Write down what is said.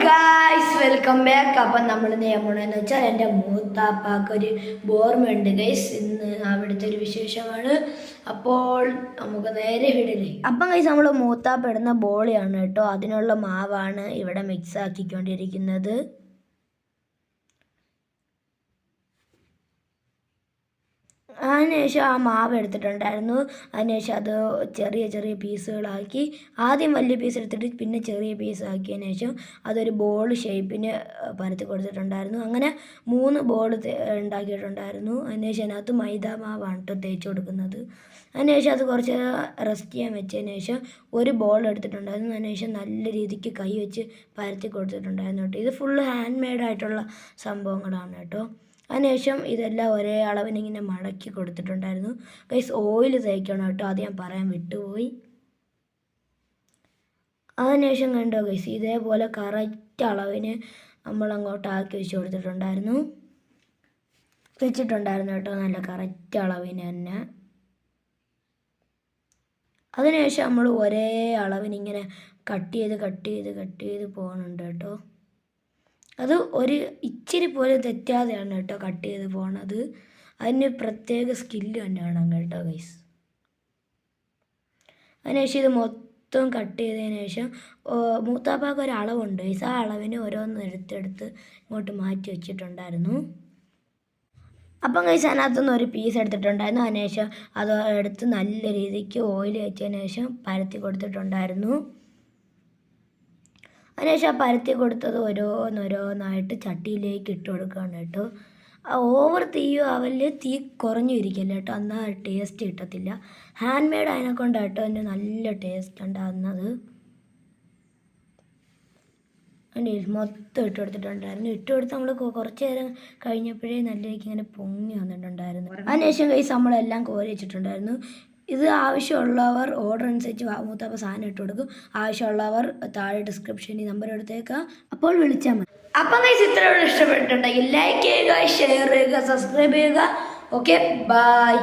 Guys welcome back. അപ്പം നമ്മൾ നിയമണമെന്ന് വെച്ചാൽ എൻ്റെ മൂത്താപ്പാക്കൊരു ഓർമ്മയുണ്ട് ഗൈസ്. ഇന്ന് അവിടുത്തെ ഒരു വിശേഷമാണ്. അപ്പോൾ നമുക്ക് നേരെ വിടില്ലേ. അപ്പം ഗൈസ് നമ്മൾ മൂത്താപ്പ ഇടുന്ന ബോളിയാണ് കേട്ടോ. അതിനുള്ള മാവാണ് ഇവിടെ മിക്സ് ആക്കിക്കൊണ്ടിരിക്കുന്നത്. അതിനുശേഷം ആ മാവ് എടുത്തിട്ടുണ്ടായിരുന്നു. അതിനുശേഷം അത് ചെറിയ ചെറിയ പീസുകളാക്കി, ആദ്യം വലിയ പീസ് എടുത്തിട്ട് പിന്നെ ചെറിയ പീസ് ആക്കിയതിന് ശേഷം അതൊരു ബോൾ ഷേപ്പിന് പരത്തി കൊടുത്തിട്ടുണ്ടായിരുന്നു. അങ്ങനെ 3 ബോൾ ഉണ്ടാക്കിയിട്ടുണ്ടായിരുന്നു. അതിനുശേഷം അതിനകത്ത് മൈദ മാവാണ് കേട്ടോ തേച്ച് കൊടുക്കുന്നത്. അതിനുശേഷം അത് കുറച്ച് റെസ്റ്റ് ചെയ്യാൻ വെച്ചതിന് ശേഷം ഒരു ബോൾ എടുത്തിട്ടുണ്ടായിരുന്നു. അതിനുശേഷം നല്ല രീതിക്ക് കൈ വെച്ച് പരത്തി കൊടുത്തിട്ടുണ്ടായിരുന്നു കേട്ടോ. ഇത് ഫുള്ള് ഹാൻഡ് മെയ്ഡായിട്ടുള്ള സംഭവങ്ങളാണ് കേട്ടോ. അതിനുശേഷം ഇതെല്ലാം ഒരേ അളവിന് ഇങ്ങനെ മടക്കി കൊടുത്തിട്ടുണ്ടായിരുന്നു. ഗൈസ് ഓയിൽ തേക്കണം കേട്ടോ, അത് ഞാൻ പറയാൻ വിട്ടുപോയി. അതിനുശേഷം കണ്ടോ ഗൈസ്, ഇതേപോലെ കറക്റ്റ് അളവിന് നമ്മൾ അങ്ങോട്ട് ആക്കി വെച്ചിട്ടുണ്ടായിരുന്നു കേട്ടോ, നല്ല കറക്റ്റ് അളവിന് തന്നെ. അതിനുശേഷം നമ്മൾ ഒരേ അളവിന് ഇങ്ങനെ കട്ട് ചെയ്ത് പോകുന്നുണ്ട് കേട്ടോ. അത് ഒരു ഇച്ചിരി പോലും തെറ്റാതെയാണ് കേട്ടോ കട്ട് ചെയ്ത് പോണത്. അതിന് പ്രത്യേക സ്കില്ല് തന്നെ വേണം കേട്ടോ ഗൈസ്. അതിനുശേഷം ഇത് മൊത്തം കട്ട് ചെയ്തതിന് ശേഷം മൂത്താപ്പാക്ക് ഒരു അളവുണ്ട് ഗൈസ്. ആ അളവിന് ഓരോന്ന് എടുത്തെടുത്ത് ഇങ്ങോട്ട് മാറ്റി വെച്ചിട്ടുണ്ടായിരുന്നു. അപ്പം ഗൈസ് അതിനകത്തുനിന്ന് ഒരു പീസ് എടുത്തിട്ടുണ്ടായിരുന്നു. അതിനുശേഷം അത് എടുത്ത് നല്ല രീതിക്ക് ഓയിൽ വെച്ചതിന് ശേഷം പരത്തി കൊടുത്തിട്ടുണ്ടായിരുന്നു. അതിനുശേഷം പരത്തി കൊടുത്തത് ഓരോന്നായിട്ട് ചട്ടിയിലേക്ക് ഇട്ട് കൊടുക്കുകയാണ് കേട്ടോ. ഓവർ തീയോ അവല് തീ കുറഞ്ഞു ഇരിക്കില്ല കേട്ടോ, എന്നാൽ ടേസ്റ്റ് കിട്ടത്തില്ല. ഹാൻഡ് മെയ്ഡ് അതിനെക്കൊണ്ട് കേട്ടോ അതിന് നല്ല ടേസ്റ്റ് ഉണ്ടാകുന്നത്. അതിൻ്റെ മൊത്തം ഇട്ട് കൊടുത്തിട്ടുണ്ടായിരുന്നു. ഇട്ട് കൊടുത്ത് നമ്മൾ കുറച്ച് നേരം കഴിഞ്ഞപ്പോഴേ നല്ല രീതിക്ക് ഇങ്ങനെ പൊങ്ങി വന്നിട്ടുണ്ടായിരുന്നു. അതിനുശേഷം കൈസ് നമ്മളെല്ലാം കോരി വെച്ചിട്ടുണ്ടായിരുന്നു. ഇത് ആവശ്യമുള്ളവർ ഓർഡർ അനുസരിച്ച് മൂത്താപ്പ സാധനം ഇട്ട് കൊടുക്കും. ആവശ്യമുള്ളവർ താഴെ ഡിസ്ക്രിപ്ഷനിൽ നമ്പർ എടുത്തേക്കാം, അപ്പോൾ വിളിച്ചാൽ മതി. അപ്പം ഗൈസ് ഇത്രയോട് ഇഷ്ടപ്പെട്ടിട്ടുണ്ടെങ്കിൽ ലൈക്ക് ചെയ്യുക, ഷെയർ ചെയ്യുക, സബ്സ്ക്രൈബ് ചെയ്യുക. Okay, by.